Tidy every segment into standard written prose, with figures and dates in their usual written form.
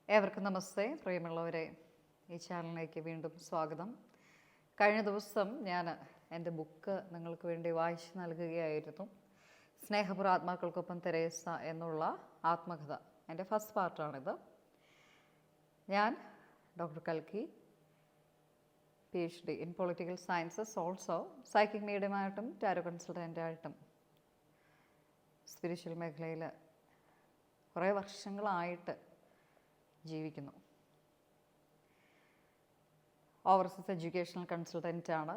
ഏവർക്കും നമസ്തേ. പ്രിയമുള്ളവരെ, ഈ ചാനലിലേക്ക് വീണ്ടും സ്വാഗതം. കഴിഞ്ഞ ദിവസം ഞാൻ എൻ്റെ ബുക്ക് നിങ്ങൾക്ക് വേണ്ടി വായിച്ചു നൽകുകയായിരുന്നു. സ്നേഹപുര ആത്മാക്കൾക്കൊപ്പം തെരേസ എന്നുള്ള ആത്മകഥ. എൻ്റെ ഫസ്റ്റ് പാർട്ടാണിത്. ഞാൻ ഡോക്ടർ കൽക്കി, PhD in political sciences, also psychic മീഡിയമായിട്ടും ടാരോ കൺസൾട്ടൻ്റായിട്ടും സ്പിരിച്വൽ മേഖലയിൽ കുറേ വർഷങ്ങളായിട്ട് ജീവിക്കുന്നു. ഓവർസീസ് എഡ്യൂക്കേഷണൽ കൺസൾട്ടൻ്റാണ്.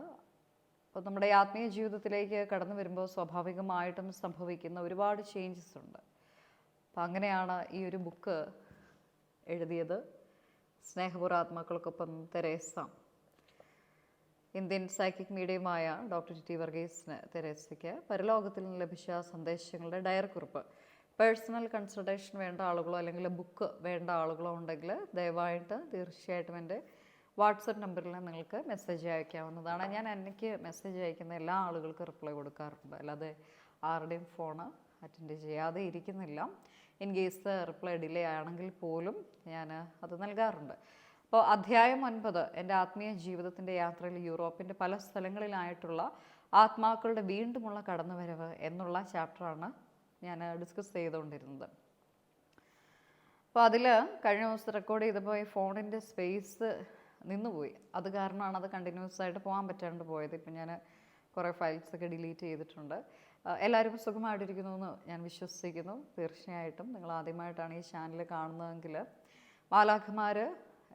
അപ്പോൾ നമ്മുടെ ആത്മീയ ജീവിതത്തിലേക്ക് കടന്നു വരുമ്പോൾ സ്വാഭാവികമായിട്ടും സംഭവിക്കുന്ന ഒരുപാട് ചേഞ്ചസ് ഉണ്ട്. അപ്പം അങ്ങനെയാണ് ഈ ഒരു ബുക്ക് എഴുതിയത്. സ്നേഹപൂർവ്വ ആത്മാക്കൾക്കൊപ്പം തെരേസ. ഇന്ത്യൻ സൈക്കിക് മീഡിയമായ ഡോക്ടർ ടി വർഗീസിന് തെരേസയ്ക്ക് പരലോകത്തിൽ നിന്ന് ലഭിച്ച സന്ദേശങ്ങളുടെ ഡയറിക്കുറിപ്പ്. പേഴ്സണൽ കൺസൾട്ടേഷൻ വേണ്ട ആളുകളോ അല്ലെങ്കിൽ ബുക്ക് വേണ്ട ആളുകളോ ഉണ്ടെങ്കിൽ ദയവായിട്ട് തീർച്ചയായിട്ടും എൻ്റെ വാട്സപ്പ് നമ്പറിൽ നിങ്ങൾക്ക് മെസ്സേജ് അയക്കാവുന്നതാണ്. എനിക്ക് മെസ്സേജ് അയക്കുന്ന എല്ലാ ആളുകൾക്കും റിപ്ലൈ കൊടുക്കാറുണ്ട്. അല്ലാതെ ആരുടെയും ഫോണ് അറ്റൻഡ് ചെയ്യാതെ ഇരിക്കുന്നില്ല. ഇൻ കേസ് റിപ്ലൈ ഡിലേ ആണെങ്കിൽ പോലും ഞാൻ അത് നൽകാറുണ്ട്. അപ്പോൾ അധ്യായം 9, എൻ്റെ ആത്മീയ ജീവിതത്തിൻ്റെ യാത്രയിൽ യൂറോപ്പിൻ്റെ പല സ്ഥലങ്ങളിലായിട്ടുള്ള ആത്മാക്കളുടെ വീണ്ടുമുള്ള കടന്നുവരവ് എന്നുള്ള ചാപ്റ്ററാണ് ഞാൻ ഡിസ്കസ് ചെയ്തുകൊണ്ടിരുന്നത്. അപ്പോൾ അതിൽ കഴിഞ്ഞ ദിവസം റെക്കോർഡ് ചെയ്തപ്പോൾ ഈ ഫോണിൻ്റെ സ്പേസ് നിന്നുപോയി. അത് കാരണമാണ് അത് കണ്ടിന്യൂസ് ആയിട്ട് പോകാൻ പറ്റാണ്ട് പോയത്. ഇപ്പം ഞാൻ കുറേ ഫയൽസൊക്കെ ഡിലീറ്റ് ചെയ്തിട്ടുണ്ട്. എല്ലാവരും സുഖമായിട്ടിരിക്കുന്നു എന്ന് ഞാൻ വിശ്വസിക്കുന്നു. തീർച്ചയായിട്ടും നിങ്ങൾ ആദ്യമായിട്ടാണ് ഈ ചാനൽ കാണുന്നതെങ്കിൽ മാലാഖമാർ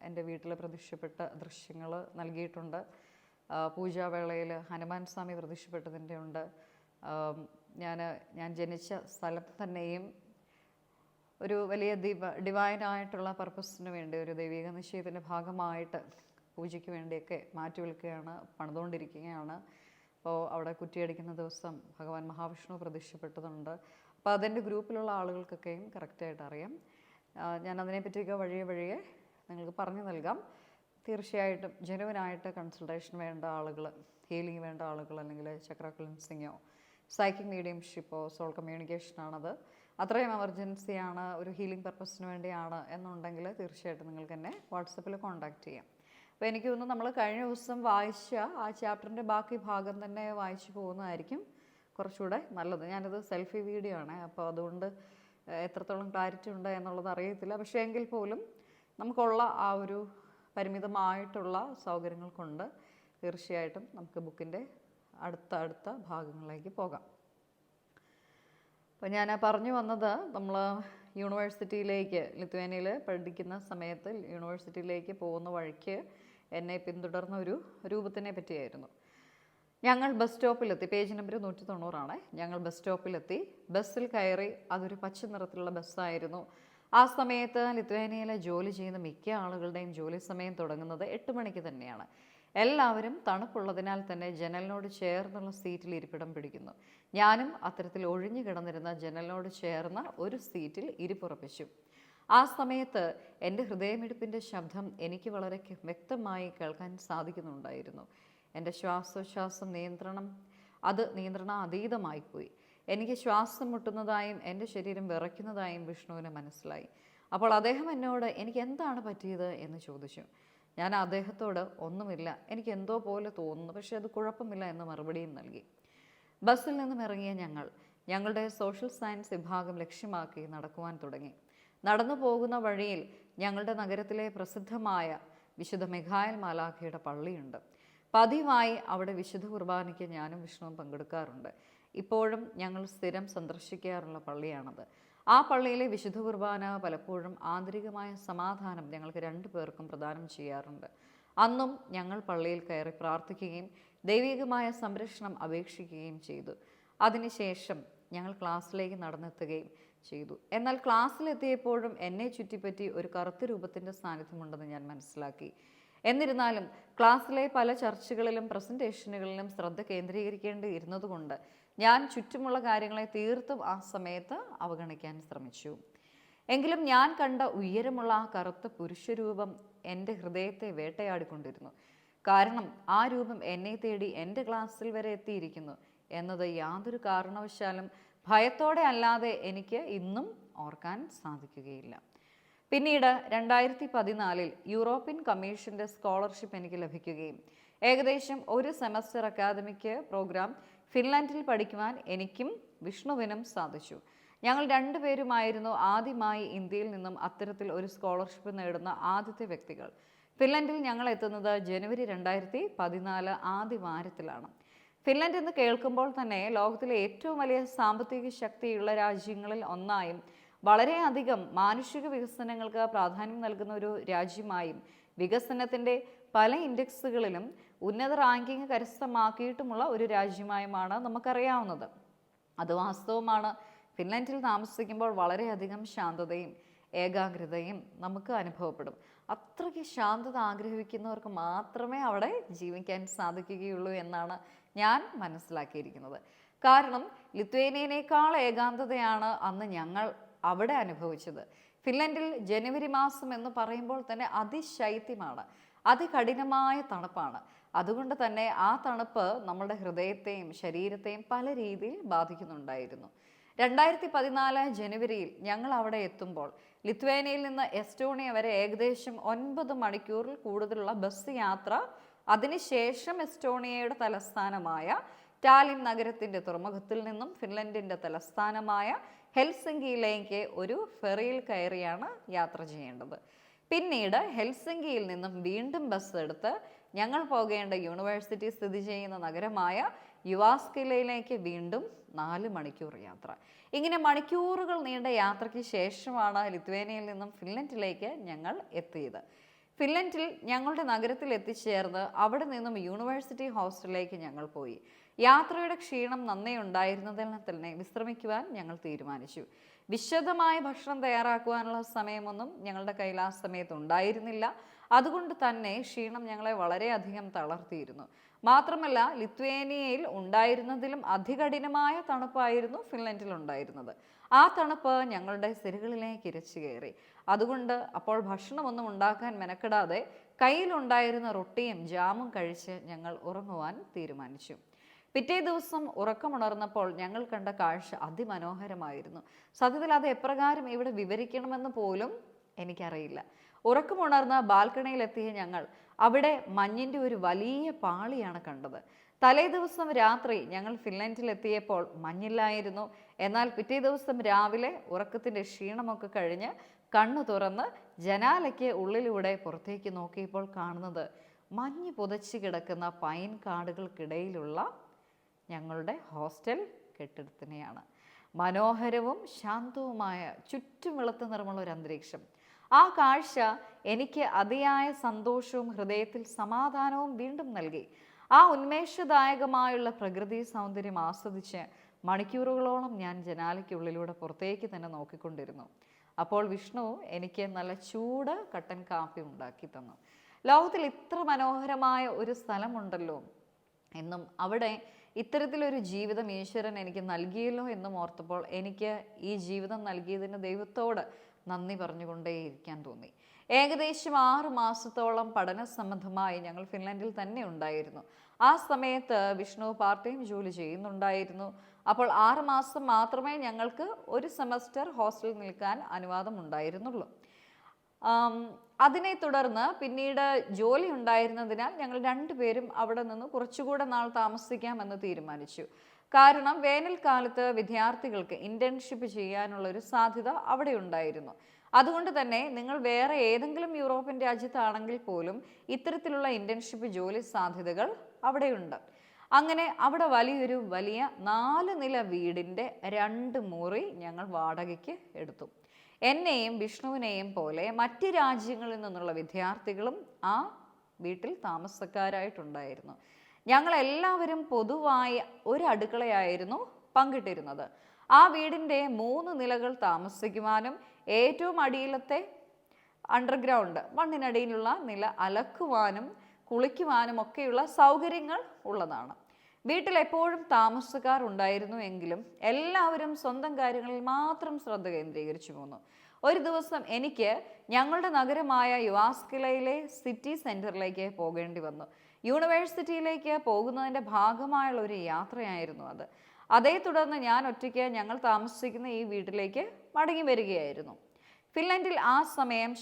എൻ്റെ വീട്ടിൽ പ്രത്യക്ഷപ്പെട്ട ദൃശ്യങ്ങൾ നൽകിയിട്ടുണ്ട്. പൂജാവേളയിൽ ഹനുമാൻ സ്വാമി പ്രത്യക്ഷപ്പെട്ടതിൻ്റെ ഉണ്ട്. ഞാൻ ജനിച്ച സ്ഥലത്ത് തന്നെയും ഒരു വലിയ ഡിവൈനായിട്ടുള്ള പർപ്പസിന് വേണ്ടി, ഒരു ദൈവിക നിശ്ചയത്തിൻ്റെ ഭാഗമായിട്ട് പൂജയ്ക്ക് വേണ്ടിയൊക്കെ മാറ്റി വിൽക്കുകയാണ്, പണിതുകൊണ്ടിരിക്കുകയാണ്. അപ്പോൾ അവിടെ കുറ്റിയടിക്കുന്ന ദിവസം ഭഗവാൻ മഹാവിഷ്ണു പ്രത്യക്ഷപ്പെട്ടതുണ്ട്. അപ്പോൾ അതിൻ്റെ ഗ്രൂപ്പിലുള്ള ആളുകൾക്കൊക്കെയും കറക്റ്റായിട്ട് അറിയാം. ഞാൻ അതിനെപ്പറ്റിയൊക്കെ വഴിയെ നിങ്ങൾക്ക് പറഞ്ഞു നൽകാം. തീർച്ചയായിട്ടും ജെനുവിനായിട്ട് കൺസൾട്ടേഷൻ വേണ്ട ആളുകൾ, ഹീലിംഗ് വേണ്ട ആളുകൾ, അല്ലെങ്കിൽ ചക്ര ക്ലിൻസിങ്ങോ സൈക്കിക് മീഡിയംഷിപ്പോ സോൾ കമ്മ്യൂണിക്കേഷനാണത്, അത്രയും എമർജൻസിയാണ്, ഒരു ഹീലിംഗ് പർപ്പസിന് വേണ്ടിയാണ് എന്നുണ്ടെങ്കിൽ തീർച്ചയായിട്ടും നിങ്ങൾക്ക് എന്നെ വാട്സപ്പിൽ കോൺടാക്റ്റ് ചെയ്യാം. അപ്പോൾ എനിക്ക് തോന്നുന്നു നമ്മൾ കഴിഞ്ഞ ദിവസം വായിച്ച ആ ചാപ്റ്ററിൻ്റെ ബാക്കി ഭാഗം തന്നെ വായിച്ചു പോകുന്നതായിരിക്കും കുറച്ചുകൂടെ നല്ലത്. ഞാനത് സെൽഫി വീഡിയോ ആണ്, അപ്പോൾ അതുകൊണ്ട് എത്രത്തോളം ക്ലാരിറ്റി ഉണ്ട് എന്നുള്ളത് അറിയത്തില്ല. പക്ഷേ എങ്കിൽ പോലും നമുക്കുള്ള ആ ഒരു പരിമിതമായിട്ടുള്ള സൗകര്യങ്ങൾ കൊണ്ട് തീർച്ചയായിട്ടും നമുക്ക് ബുക്കിൻ്റെ അടുത്ത ഭാഗങ്ങളിലേക്ക് പോകാം. അപ്പോൾ ഞാൻ പറഞ്ഞു വന്നത്, നമ്മൾ യൂണിവേഴ്സിറ്റിയിലേക്ക്, ലിത്വാനിയയിൽ പഠിക്കുന്ന സമയത്ത് യൂണിവേഴ്സിറ്റിയിലേക്ക് പോകുന്ന വഴിക്ക് എന്നെ പിന്തുടർന്ന ഒരു രൂപത്തിനെ പറ്റിയായിരുന്നു. ഞങ്ങൾ ബസ് സ്റ്റോപ്പിലെത്തി. പേജ് നമ്പർ 190 ഞങ്ങൾ ബസ് സ്റ്റോപ്പിലെത്തി. ബസ്സിൽ കയറി. അതൊരു പച്ച നിറത്തിലുള്ള ബസ്സായിരുന്നു. ആ സമയത്ത് ലിത്വാനിയയിലെ ജോലി ചെയ്യുന്ന മിക്ക ആളുകളുടെയും ജോലി സമയം തുടങ്ങുന്നത് 8 മണിക്ക് തന്നെയാണ്. എല്ലാവരും തണുപ്പുള്ളതിനാൽ തന്നെ ജനലിനോട് ചേർന്നുള്ള സീറ്റിൽ ഇരിപ്പിടം പിടിക്കുന്നു. ഞാനും അത്തരത്തിൽ ഒഴിഞ്ഞു കിടന്നിരുന്ന ജനലിനോട് ചേർന്ന ഒരു സീറ്റിൽ ഇരിപ്പുറപ്പിച്ചു. ആ സമയത്ത് എൻ്റെ ഹൃദയമിടിപ്പിൻ്റെ ശബ്ദം എനിക്ക് വളരെ വ്യക്തമായി കേൾക്കാൻ സാധിക്കുന്നുണ്ടായിരുന്നു. എൻ്റെ ശ്വാസോച്ഛ്വാസം നിയന്ത്രണാതീതമായിപ്പോയി. എനിക്ക് ശ്വാസം മുട്ടുന്നതായും എൻ്റെ ശരീരം വിറയ്ക്കുന്നതായും വിഷ്ണുവിന് മനസ്സിലായി. അപ്പോൾ അദ്ദേഹം എന്നോട് എനിക്ക് എന്താണ് പറ്റിയത് എന്ന് ചോദിച്ചു. ഞാൻ അദ്ദേഹത്തോട് ഒന്നുമില്ല, എനിക്ക് എന്തോ പോലെ തോന്നുന്നു, പക്ഷേ അത് കുഴപ്പമില്ല എന്ന് മറുപടിയും നൽകി. ബസ്സിൽ നിന്നും ഇറങ്ങിയ ഞങ്ങളുടെ സോഷ്യൽ സയൻസ് വിഭാഗം ലക്ഷ്യമാക്കി നടക്കുവാൻ തുടങ്ങി. നടന്നു പോകുന്ന വഴിയിൽ ഞങ്ങളുടെ നഗരത്തിലെ പ്രസിദ്ധമായ വിശുദ്ധ മിഖായേൽ മാലാഖയുടെ പള്ളിയുണ്ട്. പതിവായി അവിടെ വിശുദ്ധ കുർബാനയ്ക്ക് ഞാനും വിഷ്ണുവും പങ്കെടുക്കാറുണ്ട്. ഇപ്പോഴും ഞങ്ങൾ സ്ഥിരം സന്ദർശിക്കാറുള്ള പള്ളിയാണത്. ആ പള്ളിയിലെ വിശുദ്ധ കുർബാന പലപ്പോഴും ആന്തരികമായ സമാധാനം ഞങ്ങൾക്ക് 2 പേർക്കും പ്രദാനം ചെയ്യാറുണ്ട്. അന്നും ഞങ്ങൾ പള്ളിയിൽ കയറി പ്രാർത്ഥിക്കുകയും ദൈവികമായ സംരക്ഷണം അപേക്ഷിക്കുകയും ചെയ്തു. അതിനുശേഷം ഞങ്ങൾ ക്ലാസ്സിലേക്ക് നടന്നെത്തുകയും ചെയ്തു. എന്നാൽ ക്ലാസ്സിലെത്തിയപ്പോഴും എന്നെ ചുറ്റിപ്പറ്റി ഒരു കറുത്ത രൂപത്തിൻ്റെ സാന്നിധ്യമുണ്ടെന്ന് ഞാൻ മനസ്സിലാക്കി. എന്നിരുന്നാലും ക്ലാസ്സിലെ പല ചർച്ചകളിലും പ്രസൻറ്റേഷനുകളിലും ശ്രദ്ധ കേന്ദ്രീകരിക്കേണ്ടിയിരുന്നതുകൊണ്ട് ഞാൻ ചുറ്റുമുള്ള കാര്യങ്ങളെ തീർത്തും ആ സമയത്ത് അവഗണിക്കാൻ ശ്രമിച്ചു. എങ്കിലും ഞാൻ കണ്ട ഉയരമുള്ള ആ കറുത്ത പുരുഷരൂപം എൻ്റെ ഹൃദയത്തെ വേട്ടയാടിക്കൊണ്ടിരുന്നു. കാരണം ആ രൂപം എന്നെ തേടി എൻ്റെ ക്ലാസ്സിൽ വരെ എത്തിയിരിക്കുന്നു എന്നത് യാതൊരു കാരണവശാലും ഭയത്തോടെ അല്ലാതെ എനിക്ക് ഇന്നും ഓർക്കാൻ സാധിക്കുകയില്ല. പിന്നീട് 2014 യൂറോപ്യൻ കമ്മീഷന്റെ സ്കോളർഷിപ്പ് എനിക്ക് ലഭിക്കുകയും ഏകദേശം ഒരു സെമസ്റ്റർ അക്കാദമിക് പ്രോഗ്രാം ഫിൻലാൻഡിൽ പഠിക്കുവാൻ എനിക്കും വിഷ്ണുവിനും സാധിച്ചു. ഞങ്ങൾ രണ്ടുപേരുമായിരുന്നു ആദ്യമായി ഇന്ത്യയിൽ നിന്നും അത്തരത്തിൽ ഒരു സ്കോളർഷിപ്പ് നേടുന്ന ആദ്യത്തെ വ്യക്തികൾ. ഫിൻലൻഡിൽ ഞങ്ങൾ എത്തുന്നത് ജനുവരി 2014 ആദ്യ വാരത്തിലാണ്. ഫിൻലൻഡ് എന്ന് കേൾക്കുമ്പോൾ തന്നെ ലോകത്തിലെ ഏറ്റവും വലിയ സാമ്പത്തിക ശക്തിയുള്ള രാജ്യങ്ങളിൽ ഒന്നായും വളരെയധികം മാനുഷിക വികസനങ്ങൾക്ക് പ്രാധാന്യം നൽകുന്ന ഒരു രാജ്യമായും വികസനത്തിൻ്റെ പല ഇൻഡെക്സുകളിലും ഉന്നത റാങ്കിങ് കരസ്ഥമാക്കിയിട്ടുമുള്ള ഒരു രാജ്യമായുമാണ് നമുക്കറിയാവുന്നത്. അത് വാസ്തവമാണ്. ഫിൻലൻഡിൽ താമസിക്കുമ്പോൾ വളരെയധികം ശാന്തതയും ഏകാഗ്രതയും നമുക്ക് അനുഭവപ്പെടും. അത്രയ്ക്ക് ശാന്തത ആഗ്രഹിക്കുന്നവർക്ക് മാത്രമേ അവിടെ ജീവിക്കാൻ സാധിക്കുകയുള്ളൂ എന്നാണ് ഞാൻ മനസ്സിലാക്കിയിരിക്കുന്നത്. കാരണം ലിത്വേനിയനേക്കാൾ ഏകാന്തതയാണ് അന്ന് ഞങ്ങൾ അവിടെ അനുഭവിച്ചത്. ഫിൻലൻഡിൽ ജനുവരി മാസം എന്ന് പറയുമ്പോൾ തന്നെ അതിശൈത്യമാണ്, അതികഠിനമായ തണുപ്പാണ്. അതുകൊണ്ട് തന്നെ ആ തണുപ്പ് നമ്മുടെ ഹൃദയത്തെയും ശരീരത്തെയും പല രീതിയിൽ ബാധിക്കുന്നുണ്ടായിരുന്നു. 2014 ജനുവരിയിൽ ഞങ്ങൾ അവിടെ എത്തുമ്പോൾ ലിത്വേനിയയിൽ നിന്ന് എസ്റ്റോണിയ വരെ ഏകദേശം 9 മണിക്കൂറിൽ കൂടുതലുള്ള ബസ് യാത്ര, അതിനുശേഷം എസ്റ്റോണിയയുടെ തലസ്ഥാനമായ ടാലിൻ നഗരത്തിൻ്റെ തുറമുഖത്തിൽ നിന്നും ഫിൻലൻഡിൻ്റെ തലസ്ഥാനമായ ഹെൽസിങ്കിയിലേക്ക് ഒരു ഫെറിയിൽ കയറിയാണ് യാത്ര ചെയ്യേണ്ടത്. പിന്നീട് ഹെൽസിങ്കിയിൽ നിന്നും വീണ്ടും ബസ് എടുത്ത് ഞങ്ങൾ പോകേണ്ട യൂണിവേഴ്സിറ്റി സ്ഥിതി ചെയ്യുന്ന നഗരമായ യുവാസ്കിലയിലേക്ക് വീണ്ടും 4 മണിക്കൂർ യാത്ര. ഇങ്ങനെ മണിക്കൂറുകൾ നീണ്ട യാത്രയ്ക്ക് ശേഷമാണ് ലിത്വേനിയയിൽ നിന്നും ഫിൻലൻഡിലേക്ക് ഞങ്ങൾ എത്തിയത്. ഫിൻലൻഡിൽ ഞങ്ങളുടെ നഗരത്തിൽ എത്തിച്ചേർന്ന് അവിടെ നിന്നും യൂണിവേഴ്സിറ്റി ഹോസ്റ്റലിലേക്ക് ഞങ്ങൾ പോയി. യാത്രയുടെ ക്ഷീണം നന്നേ ഉണ്ടായിരുന്നതിൽ തന്നെ വിശ്രമിക്കുവാൻ ഞങ്ങൾ തീരുമാനിച്ചു. വിശദമായ ഭക്ഷണം തയ്യാറാക്കുവാനുള്ള സമയമൊന്നും ഞങ്ങളുടെ കയ്യിൽ ആ സമയത്ത് ഉണ്ടായിരുന്നില്ല. അതുകൊണ്ട് തന്നെ ക്ഷീണം ഞങ്ങളെ വളരെയധികം തളർത്തിയിരുന്നു. മാത്രമല്ല, ലിത്വേനിയയിൽ ഉണ്ടായിരുന്നതിലും അതികഠിനമായ തണുപ്പായിരുന്നു ഫിൻലൻഡിൽ ഉണ്ടായിരുന്നത്. ആ തണുപ്പ് ഞങ്ങളുടെ സിരകളിലേക്ക് ഇരച്ചു കയറി. അതുകൊണ്ട് അപ്പോൾ ഭക്ഷണമൊന്നും ഉണ്ടാക്കാൻ മെനക്കെടാതെ കയ്യിലുണ്ടായിരുന്ന റൊട്ടിയും ജാമും കഴിച്ച് ഞങ്ങൾ ഉറങ്ങുവാൻ തീരുമാനിച്ചു. പിറ്റേ ദിവസം ഉറക്കമുണർന്നപ്പോൾ ഞങ്ങൾ കണ്ട കാഴ്ച അതിമനോഹരമായിരുന്നു. സത്യത്തിൽ അത് എപ്രകാരം ഇവിടെ വിവരിക്കണമെന്ന് പോലും എനിക്കറിയില്ല. ഉറക്കമുണർന്ന ബാൽക്കണിയിലെത്തിയ ഞങ്ങൾ അവിടെ മഞ്ഞിൻ്റെ ഒരു വലിയ പാളിയാണ് കണ്ടത്. തലേ ദിവസം രാത്രി ഞങ്ങൾ ഫിൻലൻഡിലെത്തിയപ്പോൾ മഞ്ഞില്ലായിരുന്നു. എന്നാൽ പിറ്റേ ദിവസം രാവിലെ ഉറക്കത്തിൻ്റെ ക്ഷീണമൊക്കെ കഴിഞ്ഞ് കണ്ണു തുറന്ന് ജനാലയ്ക്ക് ഉള്ളിലൂടെ പുറത്തേക്ക് നോക്കിയപ്പോൾ കാണുന്നത് മഞ്ഞ് പുതച്ച് കിടക്കുന്ന പൈൻ കാടുകൾക്കിടയിലുള്ള ഞങ്ങളുടെ ഹോസ്റ്റൽ കെട്ടിടത്തിനെയാണ്. മനോഹരവും ശാന്തവുമായ ചുറ്റും വെളുത്ത നിറമുള്ള ഒരു അന്തരീക്ഷം. ആ കാഴ്ച എനിക്ക് അതിയായ സന്തോഷവും ഹൃദയത്തിൽ സമാധാനവും വീണ്ടും നൽകി. ആ ഉന്മേഷദായകമായുള്ള പ്രകൃതി സൗന്ദര്യം ആസ്വദിച്ച് മണിക്കൂറുകളോളം ഞാൻ ജനാലയ്ക്കുള്ളിലൂടെ പുറത്തേക്ക് തന്നെ നോക്കിക്കൊണ്ടിരുന്നു. അപ്പോൾ വിഷ്ണു എനിക്ക് നല്ല ചൂട് കട്ടൻ കാപ്പി ഉണ്ടാക്കി തന്നു. ലോകത്തിൽ ഇത്ര മനോഹരമായ ഒരു സ്ഥലമുണ്ടല്ലോ എന്നും അവിടെ ഇത്തരത്തിലൊരു ജീവിതം ഈശ്വരൻ എനിക്ക് നൽകിയല്ലോ എന്നും ഓർത്തപ്പോൾ എനിക്ക് ഈ ജീവിതം നൽകിയതിന് ദൈവത്തോട് നന്ദി പറഞ്ഞുകൊണ്ടേയിരിക്കാൻ തോന്നി. ഏകദേശം 6 മാസത്തോളം പഠന സംബന്ധമായി ഞങ്ങൾ ഫിൻലൻഡിൽ തന്നെ ഉണ്ടായിരുന്നു. ആ സമയത്ത് വിഷ്ണു പാർട്ട് ടൈം ജോലി ചെയ്യുന്നുണ്ടായിരുന്നു. അപ്പോൾ 6 മാസം മാത്രമേ ഞങ്ങൾക്ക് ഒരു സെമസ്റ്റർ ഹോസ്റ്റലിൽ നിൽക്കാൻ അനുവാദം ഉണ്ടായിരുന്നുള്ളൂ. അതിനെ തുടർന്ന് പിന്നീട് ജോലി ഉണ്ടായിരുന്നതിനാൽ ഞങ്ങൾ രണ്ടുപേരും അവിടെ നിന്ന് കുറച്ചുകൂടെ നാൾ താമസിക്കാമെന്ന് തീരുമാനിച്ചു. കാരണം വേനൽക്കാലത്ത് വിദ്യാർത്ഥികൾക്ക് ഇന്റേൺഷിപ്പ് ചെയ്യാനുള്ള ഒരു സാധ്യത അവിടെ ഉണ്ടായിരുന്നു. അതുകൊണ്ട് തന്നെ നിങ്ങൾ വേറെ ഏതെങ്കിലും യൂറോപ്യൻ രാജ്യത്താണെങ്കിൽ പോലും ഇത്തരത്തിലുള്ള ഇന്റേൺഷിപ്പ് ജോലി സാധ്യതകൾ അവിടെയുണ്ട്. അങ്ങനെ അവിടെ വലിയ 4 നില വീടിൻ്റെ 2 മുറി ഞങ്ങൾ വാടകയ്ക്ക് എടുത്തു. എന്നെയും വിഷ്ണുവിനെയും പോലെ മറ്റ് രാജ്യങ്ങളിൽ നിന്നുള്ള വിദ്യാർത്ഥികളും ആ വീട്ടിൽ താമസക്കാരായിട്ടുണ്ടായിരുന്നു. ഞങ്ങളെല്ലാവരും പൊതുവായ ഒരു അടുക്കളയായിരുന്നു പങ്കിട്ടിരുന്നത്. ആ വീടിൻ്റെ 3 നിലകൾ താമസിക്കുവാനും ഏറ്റവും അടിയിലത്തെ അണ്ടർഗ്രൗണ്ട് മണ്ണിനടിയിലുള്ള നില അലക്കുവാനും കുളിക്കുവാനും ഒക്കെയുള്ള സൗകര്യങ്ങൾ ഉള്ളതാണ്. വീട്ടിൽ എപ്പോഴും താമസക്കാർ ഉണ്ടായിരുന്നു എങ്കിലും എല്ലാവരും സ്വന്തം കാര്യങ്ങളിൽ മാത്രം ശ്രദ്ധ കേന്ദ്രീകരിച്ചു പോന്നു. ഒരു ദിവസം എനിക്ക് ഞങ്ങളുടെ നഗരമായ യുവാസ്കിലയിലെ സിറ്റി സെൻറ്ററിലേക്ക് പോകേണ്ടി വന്നു. യൂണിവേഴ്സിറ്റിയിലേക്ക് പോകുന്നതിൻ്റെ ഭാഗമായുള്ള ഒരു യാത്രയായിരുന്നു അത്. അതേ തുടർന്ന് ഞാൻ ഒറ്റയ്ക്ക് ഞങ്ങൾ താമസിക്കുന്ന ഈ വീട്ടിലേക്ക് മടങ്ങി വരികയായിരുന്നു. ഫിൻലൻഡിൽ ആ സമയം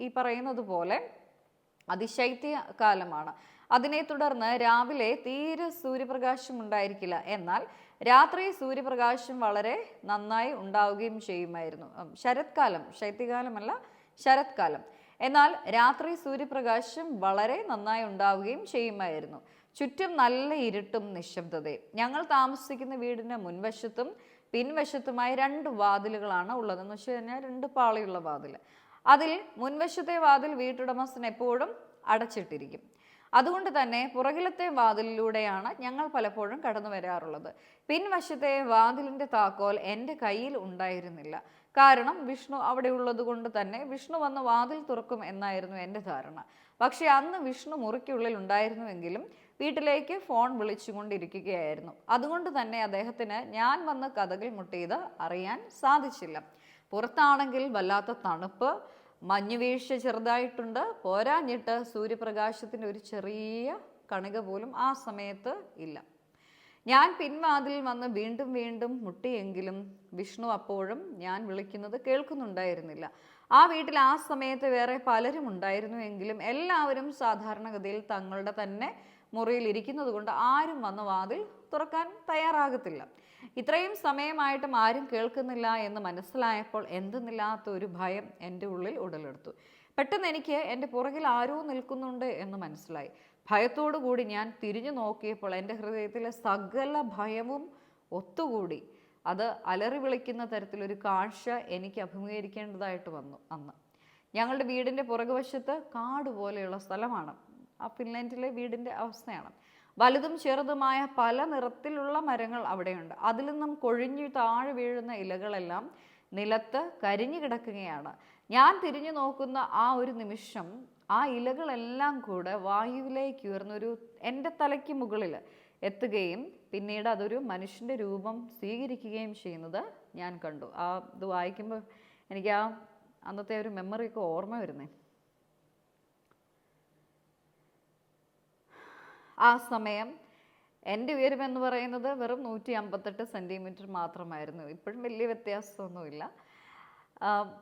ഈ പറയുന്നത് പോലെ അതിശൈത്യകാലമാണ്. അതിനെ തുടർന്ന് രാവിലെ തീരെ സൂര്യപ്രകാശം ഉണ്ടായിരിക്കില്ല, എന്നാൽ രാത്രി സൂര്യപ്രകാശം വളരെ നന്നായി ഉണ്ടാവുകയും ചെയ്യുമായിരുന്നു. ശരത്കാലം, ശൈത്യകാലമല്ല, ശരത്കാലം. എന്നാൽ രാത്രി സൂര്യപ്രകാശം വളരെ നന്നായി ഉണ്ടാവുകയും ചെയ്യുമായിരുന്നു. ചുറ്റും നല്ല ഇരുട്ടും നിശബ്ദതയും. ഞങ്ങൾ താമസിക്കുന്ന വീടിന് മുൻവശത്തും പിൻവശത്തുമായി 2 വാതിലുകളാണ് ഉള്ളതെന്ന് വെച്ച് കഴിഞ്ഞാൽ 2 പാളിയുള്ള വാതിൽ. അതിൽ മുൻവശത്തെ വാതിൽ വീട്ടുടമസ്ഥൻ എപ്പോഴും അടച്ചിട്ടിരിക്കും. അതുകൊണ്ട് തന്നെ പുറകിലത്തെ വാതിലിലൂടെയാണ് ഞങ്ങൾ പലപ്പോഴും കടന്നു വരാറുള്ളത്. പിൻവശത്തെ വാതിലിന്റെ താക്കോൽ എൻ്റെ കയ്യിൽ ഉണ്ടായിരുന്നില്ല. കാരണം വിഷ്ണു അവിടെ ഉള്ളത് കൊണ്ട് തന്നെ വിഷ്ണു വന്ന് വാതിൽ തുറക്കും എന്നായിരുന്നു എൻ്റെ ധാരണ. പക്ഷെ അന്ന് വിഷ്ണു മുറിക്കുള്ളിൽ ഉണ്ടായിരുന്നുവെങ്കിലും വീട്ടിലേക്ക് ഫോൺ വിളിച്ചുകൊണ്ടിരിക്കുകയായിരുന്നു. അതുകൊണ്ട് തന്നെ അദ്ദേഹത്തിന് ഞാൻ വന്ന് കതകിൽ മുട്ടിയത് അറിയാൻ സാധിച്ചില്ല. പുറത്താണെങ്കിൽ വല്ലാത്ത തണുപ്പ്, മഞ്ഞുവീഴ്ച ചെറുതായിട്ടുണ്ട്. പോരാഞ്ഞിട്ട് സൂര്യപ്രകാശത്തിൻ്റെ ഒരു ചെറിയ കണിക പോലും ആ സമയത്ത് ഇല്ല. ഞാൻ പിൻവാതിലിൽ വന്ന് വീണ്ടും വീണ്ടും മുട്ടിയെങ്കിലും വിഷ്ണു അപ്പോഴും ഞാൻ വിളിക്കുന്നത് കേൾക്കുന്നുണ്ടായിരുന്നില്ല. ആ വീട്ടിൽ ആ സമയത്ത് വേറെ പലരും ഉണ്ടായിരുന്നുവെങ്കിലും എല്ലാവരും സാധാരണഗതിയിൽ തങ്ങളുടെ തന്നെ മുറിയിൽ ഇരിക്കുന്നത് കൊണ്ട് ആരും വന്ന് വാതിൽ തുറക്കാൻ തയ്യാറാകത്തില്ല. ഇത്രയും സമയമായിട്ടും ആരും കേൾക്കുന്നില്ല എന്ന് മനസ്സിലായപ്പോൾ എന്തെന്നില്ലാത്ത ഒരു ഭയം എൻ്റെ ഉള്ളിൽ ഉടലെടുത്തു. പെട്ടെന്ന് എനിക്ക് എൻ്റെ പുറകിൽ ആരോ നിൽക്കുന്നുണ്ട് എന്ന് മനസ്സിലായി. ഭയത്തോടു കൂടി ഞാൻ തിരിഞ്ഞു നോക്കിയപ്പോൾ എൻ്റെ ഹൃദയത്തിലെ സകല ഭയവും ഒത്തുകൂടി. അത് അലറി വിളിക്കുന്ന തരത്തിലൊരു കാഴ്ച എനിക്ക് അഭിമുഖീകരിക്കേണ്ടതായിട്ട് വന്നു. അന്ന് ഞങ്ങളുടെ വീടിൻ്റെ പുറകുവശത്ത് കാട് പോലെയുള്ള സ്ഥലമാണ്. ആ ഫിൻലൻഡിലെ വീടിൻ്റെ അവസ്ഥയാണ്. വലുതും ചെറുതുമായ പല നിറത്തിലുള്ള മരങ്ങൾ അവിടെയുണ്ട്. അതിൽ നിന്നും കൊഴിഞ്ഞു താഴെ വീഴുന്ന ഇലകളെല്ലാം നിലത്ത് കരിഞ്ഞു കിടക്കുകയാണ്. ഞാൻ തിരിഞ്ഞു നോക്കുന്ന ആ ഒരു നിമിഷം ആ ഇലകളെല്ലാം കൂടെ വായുവിലേക്ക് ഉയർന്നൊരു എൻ്റെ തലയ്ക്ക് മുകളിൽ എത്തുകയും പിന്നീട് അതൊരു മനുഷ്യൻ്റെ രൂപം സ്വീകരിക്കുകയും ചെയ്യുന്നത് ഞാൻ കണ്ടു. ഇത് വായിക്കുമ്പോൾ എനിക്ക് അന്നത്തെ ഒരു മെമ്മറിയൊക്കെ ഓർമ്മ വരുന്നേ. ആ സമയം എൻ്റെ ഉയരം എന്ന് പറയുന്നത് വെറും 158 സെൻറ്റിമീറ്റർ മാത്രമായിരുന്നു. ഇപ്പോഴും വലിയ വ്യത്യാസമൊന്നുമില്ല.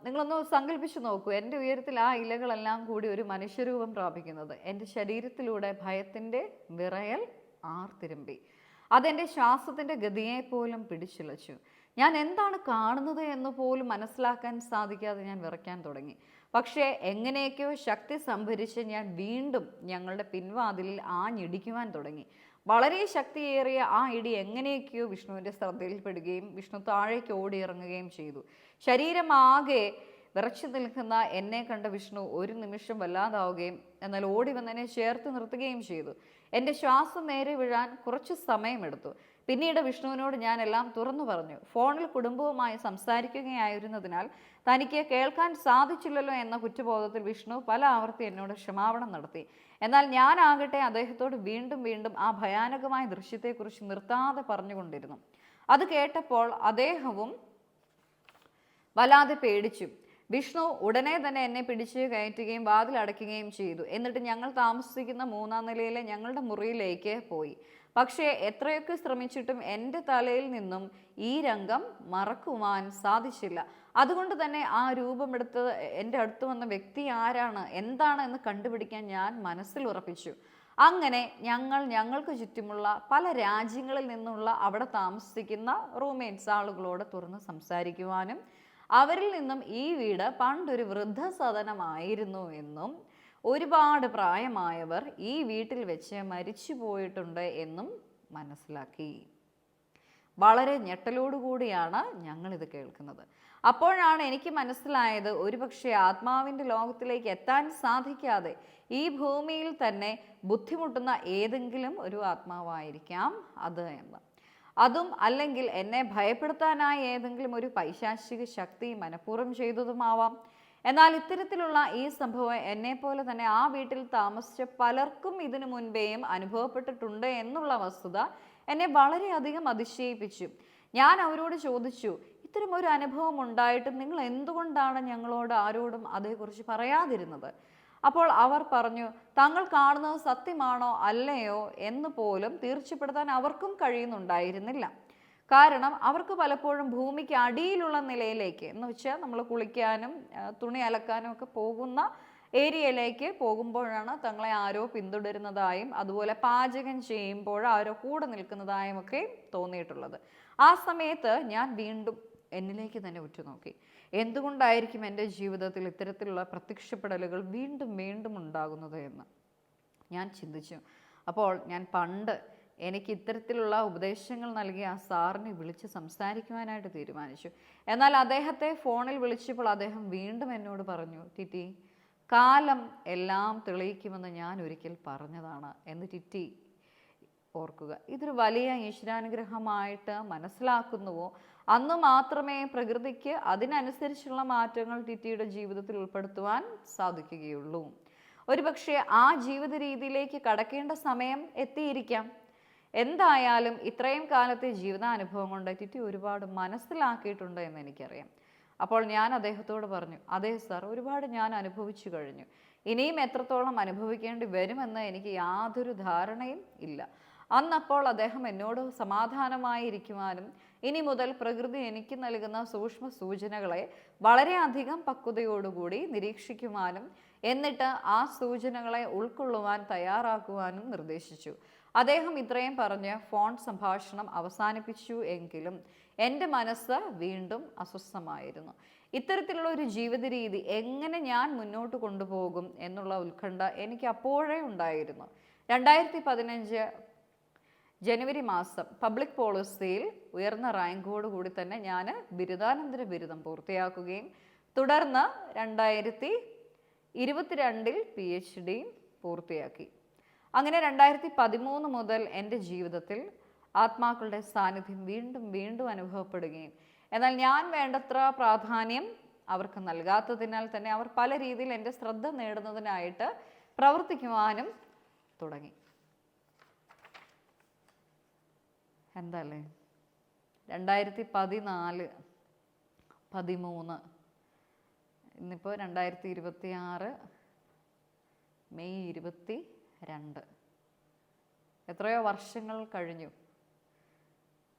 നിങ്ങളൊന്ന് സങ്കല്പിച്ച് നോക്കൂ, എൻ്റെ ഉയരത്തിൽ ആ ഇലകളെല്ലാം കൂടി ഒരു മനുഷ്യരൂപം പ്രാപിക്കുന്നത്. എൻ്റെ ശരീരത്തിലൂടെ ഭയത്തിൻ്റെ വിറയൽ ആർത്തിരമ്പി. അതെൻ്റെ ശ്വാസത്തിൻ്റെ ഗതിയെ പോലും പിടിച്ചുലച്ചു. ഞാൻ എന്താണ് കാണുന്നത് എന്ന് പോലും മനസ്സിലാക്കാൻ സാധിക്കാതെ ഞാൻ വിറയ്ക്കാൻ തുടങ്ങി. പക്ഷേ എങ്ങനെയൊക്കെയോ ശക്തി സംഭരിച്ച് ഞാൻ വീണ്ടും ഞങ്ങളുടെ പിൻവാതിലിൽ ആഞ്ഞിടിക്കുവാൻ തുടങ്ങി. വളരെ ശക്തിയേറിയ ആ ഇടി എങ്ങനെയൊക്കെയോ വിഷ്ണുവിൻ്റെ ശ്രദ്ധയിൽപ്പെടുകയും വിഷ്ണു താഴേക്ക് ഓടിയിറങ്ങുകയും ചെയ്തു. ശരീരമാകെ വിറച്ചു നിൽക്കുന്ന എന്നെ കണ്ട വിഷ്ണു ഒരു നിമിഷം വല്ലാതാവുകയും എന്നാൽ ഓടി വന്നതിനെ ചേർത്ത് നിർത്തുകയും ചെയ്തു. എൻ്റെ ശ്വാസം നേരെ വീഴാൻ കുറച്ച് സമയമെടുത്തു. പിന്നീട് വിഷ്ണുവിനോട് ഞാൻ എല്ലാം തുറന്നു പറഞ്ഞു. ഫോണിൽ കുടുംബവുമായി സംസാരിക്കുകയായിരുന്നതിനാൽ തനിക്ക് കേൾക്കാൻ സാധിച്ചില്ലല്ലോ എന്ന കുറ്റബോധത്തിൽ വിഷ്ണു പല ആവർത്തി എന്നോട് ക്ഷമാപണം നടത്തി. എന്നാൽ ഞാനാകട്ടെ അദ്ദേഹത്തോട് വീണ്ടും വീണ്ടും ആ ഭയാനകമായ ദൃശ്യത്തെക്കുറിച്ച് നിർത്താതെ പറഞ്ഞുകൊണ്ടിരുന്നു. അത് കേട്ടപ്പോൾ അദ്ദേഹവും വല്ലാതെ പേടിച്ചു. വിഷ്ണു ഉടനെ തന്നെ എന്നെ പിടിച്ച് കയറ്റുകയും വാതിൽ അടയ്ക്കുകയും ചെയ്തു. എന്നിട്ട് ഞങ്ങൾ താമസിക്കുന്ന 3-ാം നിലയിലെ ഞങ്ങളുടെ മുറിയിലേക്ക് പോയി. പക്ഷേ എത്രയൊക്കെ ശ്രമിച്ചിട്ടും എൻ്റെ തലയിൽ നിന്നും ഈ രംഗം മറക്കുവാൻ സാധിച്ചില്ല. അതുകൊണ്ട് തന്നെ ആ രൂപമെടുത്ത് എൻ്റെ അടുത്ത് വന്ന വ്യക്തി ആരാണ്, എന്താണ് എന്ന് കണ്ടുപിടിക്കാൻ ഞാൻ മനസ്സിൽ ഉറപ്പിച്ചു. അങ്ങനെ ഞങ്ങൾക്ക് ചുറ്റുമുള്ള പല രാജ്യങ്ങളിൽ നിന്നുള്ള അവിടെ താമസിക്കുന്ന റൂംമേറ്റ്സ് ആളുകളോട് തുറന്ന് സംസാരിക്കുവാനും അവരിൽ നിന്നും ഈ വീട് പണ്ടൊരു വൃദ്ധസദനമായിരുന്നു എന്നും ഒരുപാട് പ്രായമായവർ ഈ വീട്ടിൽ വെച്ച് മരിച്ചു പോയിട്ടുണ്ട് എന്നും മനസ്സിലാക്കി. വളരെ ഞെട്ടലോടുകൂടിയാണ് ഞങ്ങളിത് കേൾക്കുന്നത്. അപ്പോഴാണ് എനിക്ക് മനസ്സിലായത് ഒരുപക്ഷെ ആത്മാവിൻ്റെ ലോകത്തിലേക്ക് എത്താൻ സാധിക്കാതെ ഈ ഭൂമിയിൽ തന്നെ ബുദ്ധിമുട്ടുന്ന ഏതെങ്കിലും ഒരു ആത്മാവായിരിക്കാം അത് എന്ന്. അതും അല്ലെങ്കിൽ എന്നെ ഭയപ്പെടുത്താനായി ഏതെങ്കിലും ഒരു പൈശാചിക ശക്തി മനഃപൂർവ്വം ചെയ്തതുമാവാം. എന്നാൽ ഇത്തരത്തിലുള്ള ഈ സംഭവം എന്നെപ്പോലെ തന്നെ ആ വീട്ടിൽ താമസിച്ച പലർക്കും ഇതിനു മുൻപേയും അനുഭവപ്പെട്ടിട്ടുണ്ട് എന്നുള്ള വസ്തുത എന്നെ വളരെയധികം അതിശയിപ്പിച്ചു. ഞാൻ അവരോട് ചോദിച്ചു, ഇത്തരം ഒരു അനുഭവം ഉണ്ടായിട്ടും നിങ്ങൾ എന്തുകൊണ്ടാണ് ഞങ്ങളോട് ആരോടും അതേക്കുറിച്ച് പറയാതിരുന്നത്? അപ്പോൾ അവർ പറഞ്ഞു, താങ്കൾ കാണുന്നത് സത്യമാണോ അല്ലയോ എന്ന് പോലും തീർച്ചപ്പെടുത്താൻ അവർക്കും കഴിയുന്നുണ്ടായിരുന്നില്ല. കാരണം അവർക്ക് പലപ്പോഴും ഭൂമിക്ക് അടിയിലുള്ള നിലയിലേക്ക് എന്ന് വെച്ചാൽ നമ്മൾ കുളിക്കാനും തുണി അലക്കാനും ഒക്കെ പോകുന്ന ഏരിയയിലേക്ക് പോകുമ്പോഴാണ് തങ്ങളെ ആരോ പിന്തുടരുന്നതായും അതുപോലെ പാചകം ചെയ്യുമ്പോൾ ആരോ കൂടെ നിൽക്കുന്നതായും ഒക്കെ തോന്നിയിട്ടുള്ളത്. ആ സമയത്ത് ഞാൻ വീണ്ടും എന്നിലേക്ക് തന്നെ ഉറ്റുനോക്കി. എന്തുകൊണ്ടായിരിക്കും എൻ്റെ ജീവിതത്തിൽ ഇത്തരത്തിലുള്ള പ്രത്യക്ഷപ്പെടലുകൾ വീണ്ടും വീണ്ടും ഉണ്ടാകുന്നത് എന്ന് ഞാൻ ചിന്തിച്ചു. അപ്പോൾ ഞാൻ പണ്ട് എനിക്ക് ഇത്തരത്തിലുള്ള ഉപദേശങ്ങൾ നൽകിയ ആ സാറിനെ വിളിച്ച് സംസാരിക്കുവാനായിട്ട് തീരുമാനിച്ചു. എന്നാൽ അദ്ദേഹത്തെ ഫോണിൽ വിളിച്ചപ്പോൾ അദ്ദേഹം വീണ്ടും എന്നോട് പറഞ്ഞു, ടിറ്റി, കാലം എല്ലാം തെളിയിക്കുമെന്ന് ഞാൻ ഒരിക്കൽ പറഞ്ഞതാണ് എന്ന് ടിറ്റി ഓർക്കുക. ഇതൊരു വലിയ ഈശ്വരാനുഗ്രഹമായിട്ട് മനസ്സിലാക്കുന്നുവോ അന്ന് മാത്രമേ പ്രകൃതിക്ക് അതിനനുസരിച്ചുള്ള മാറ്റങ്ങൾ ടിറ്റിയുടെ ജീവിതത്തിൽ ഉൾപ്പെടുത്തുവാൻ സാധിക്കുകയുള്ളൂ. ഒരുപക്ഷെ ആ ജീവിത രീതിയിലേക്ക് കടക്കേണ്ട സമയം എത്തിയിരിക്കാം. എന്തായാലും ഇത്രയും കാലത്തെ ജീവിതാനുഭവം കൊണ്ട് ടിറ്റി ഒരുപാട് മനസ്സിലാക്കിയിട്ടുണ്ട് എന്ന് എനിക്കറിയാം. അപ്പോൾ ഞാൻ അദ്ദേഹത്തോട് പറഞ്ഞു, അതെ സാർ, ഒരുപാട് ഞാൻ അനുഭവിച്ചു കഴിഞ്ഞു. ഇനിയും എത്രത്തോളം അനുഭവിക്കേണ്ടി വരുമെന്ന് എനിക്ക് യാതൊരു ധാരണയും ഇല്ല. അന്നപ്പോൾ അദ്ദേഹം എന്നോട് സമാധാനമായിരിക്കുവാനും ഇനി മുതൽ പ്രകൃതി എനിക്ക് നൽകുന്ന സൂക്ഷ്മ സൂചനകളെ വളരെയധികം പക്വതയോടുകൂടി നിരീക്ഷിക്കുവാനും എന്നിട്ട് ആ സൂചനകളെ ഉൾക്കൊള്ളുവാൻ തയ്യാറാക്കുവാനും നിർദ്ദേശിച്ചു. അദ്ദേഹം ഇത്രയും പറഞ്ഞ് ഫോൺ സംഭാഷണം അവസാനിപ്പിച്ചു. എങ്കിലും എൻ്റെ മനസ്സ് വീണ്ടും അസ്വസ്ഥമായിരുന്നു. ഇത്തരത്തിലുള്ള ഒരു ജീവിത രീതി എങ്ങനെ ഞാൻ മുന്നോട്ട് കൊണ്ടുപോകും എന്നുള്ള ഉത്കണ്ഠ എനിക്ക് അപ്പോഴേ ഉണ്ടായിരുന്നു. 2015 ജനുവരി മാസം പബ്ലിക് പോളിസിയിൽ ഉയർന്ന റാങ്കോട് കൂടി തന്നെ ഞാൻ ബിരുദാനന്തര ബിരുദം പൂർത്തിയാക്കുകയും തുടർന്ന് 2022 PhD പൂർത്തിയാക്കി. അങ്ങനെ 2013 മുതൽ എൻ്റെ ജീവിതത്തിൽ ആത്മാക്കളുടെ സാന്നിധ്യം വീണ്ടും വീണ്ടും അനുഭവപ്പെടുകയും എന്നാൽ ഞാൻ വേണ്ടത്ര പ്രാധാന്യം അവർക്ക് നൽകാത്തതിനാൽ തന്നെ അവർ പല രീതിയിൽ എൻ്റെ ശ്രദ്ധ നേടുന്നതിനായിട്ട് പ്രവർത്തിക്കുവാനും തുടങ്ങി. എന്തല്ലേ 2014, 13, ഇന്നിപ്പോൾ 2026 മെയ് 22, എത്രയോ വർഷങ്ങൾ കഴിഞ്ഞു.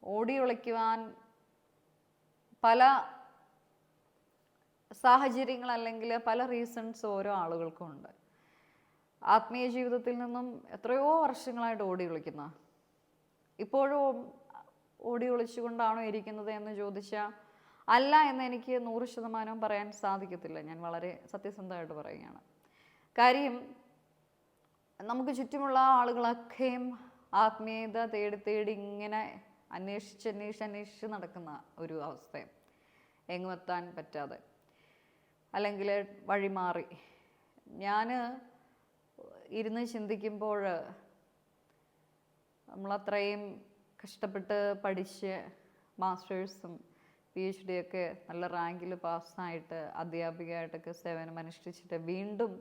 ഓടി ഒളിക്കുവാൻ പല സാഹചര്യങ്ങൾ അല്ലെങ്കിൽ പല റീസൺസ് ഓരോ ആളുകൾക്കും ഉണ്ട്. ആത്മീയ ജീവിതത്തിൽ നിന്നും എത്രയോ വർഷങ്ങളായിട്ട് ഓടി ഒളിക്കുന്ന, ഇപ്പോഴും ഓടി ഒളിച്ചുകൊണ്ടാണോ ഇരിക്കുന്നത് എന്ന് ചോദിച്ചാൽ അല്ല എന്ന് എനിക്ക് 100% പറയാൻ സാധിക്കത്തില്ല. ഞാൻ വളരെ സത്യസന്ധമായിട്ട് പറയുകയാണ്. കാര്യം നമുക്ക് ആളുകളൊക്കെയും ആത്മീയത തേടി തേടി ഇങ്ങനെ അന്വേഷിച്ച് നടക്കുന്ന ഒരു അവസ്ഥയും എങ്ങും എത്താൻ പറ്റാതെ അല്ലെങ്കിൽ വഴിമാറി. ഞാൻ ഇരുന്ന് ചിന്തിക്കുമ്പോൾ നമ്മളത്രയും കഷ്ടപ്പെട്ട് പഠിച്ച് മാസ്റ്റേഴ്സും PhD ഒക്കെ നല്ല റാങ്കിൽ പാസ്സായിട്ട് അധ്യാപികയായിട്ടൊക്കെ സേവനമനുഷ്ഠിച്ചിട്ട് വീണ്ടും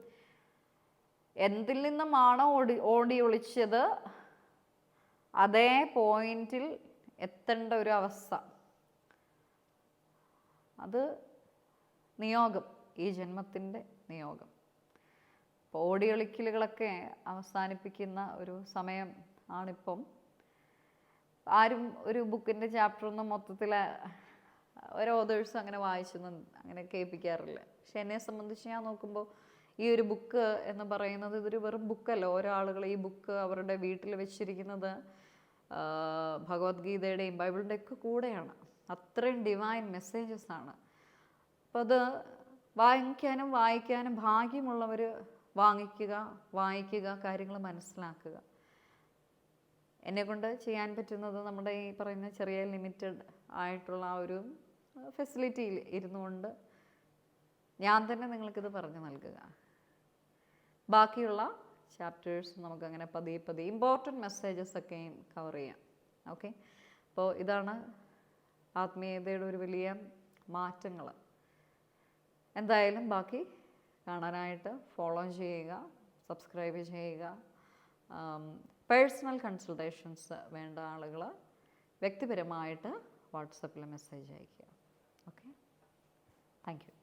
എന്തിൽ നിന്നുമാണോ ഓടി ഒളിച്ചത് അതേ പോയിന്റിൽ എത്തേണ്ട ഒരു അവസ്ഥ, അത് നിയോഗം, ഈ ജന്മത്തിൻ്റെ നിയോഗം. അപ്പോൾ ഓടിയൊളിക്കലുകളൊക്കെ അവസാനിപ്പിക്കുന്ന ഒരു സമയം ആണിപ്പം. ആരും ഒരു ബുക്കിൻ്റെ ചാപ്റ്ററൊന്നും മൊത്തത്തിൽ ഒരു ഓതേഴ്സും അങ്ങനെ വായിച്ചൊന്നും അങ്ങനെ കേൾപ്പിക്കാറില്ല. പക്ഷെ എന്നെ സംബന്ധിച്ച് ഞാൻ നോക്കുമ്പോൾ ഈ ഒരു ബുക്ക് എന്ന് പറയുന്നത് ഇതൊരു വെറും ബുക്കല്ല. ഓരോ ആളുകൾ ഈ ബുക്ക് അവരുടെ വീട്ടിൽ വെച്ചിരിക്കുന്നത് ഭഗവത്ഗീതയുടെയും ബൈബിളിൻ്റെ ഒക്കെ കൂടെയാണ്. അത്രയും ഡിവൈൻ മെസ്സേജസ് ആണ്. അപ്പോൾ അത് വായിക്കാനും ഭാഗ്യമുള്ളവർ വായിക്കുക, കാര്യങ്ങൾ മനസ്സിലാക്കുക. എന്നെക്കൊണ്ട് ചെയ്യാൻ പറ്റുന്നത് നമ്മുടെ ഈ പറയുന്ന ചെറിയ ലിമിറ്റഡ് ആയിട്ടുള്ള ആ ഒരു ഫെസിലിറ്റിയിൽ ഇരുന്നുകൊണ്ട് ഞാൻ തന്നെ നിങ്ങൾക്കിത് പറഞ്ഞു നൽകുക. ബാക്കിയുള്ള ചാപ്റ്റേഴ്സ് നമുക്കങ്ങനെ പതിയെ ഇമ്പോർട്ടൻറ്റ് മെസ്സേജസ് ഒക്കെയും കവർ ചെയ്യാം. ഓക്കെ, അപ്പോൾ ഇതാണ് ആത്മീയതയുടെ ഒരു വലിയ മാറ്റങ്ങൾ. എന്തായാലും ബാക്കി കാണാനായിട്ട് ഫോളോ ചെയ്യുക, സബ്സ്ക്രൈബ് ചെയ്യുക. പേഴ്സണൽ കൺസൾട്ടേഷൻസ് വേണ്ട ആളുകൾ വ്യക്തിപരമായിട്ട് വാട്സപ്പിൽ മെസ്സേജ് അയയ്ക്കുക. Okay, thank you.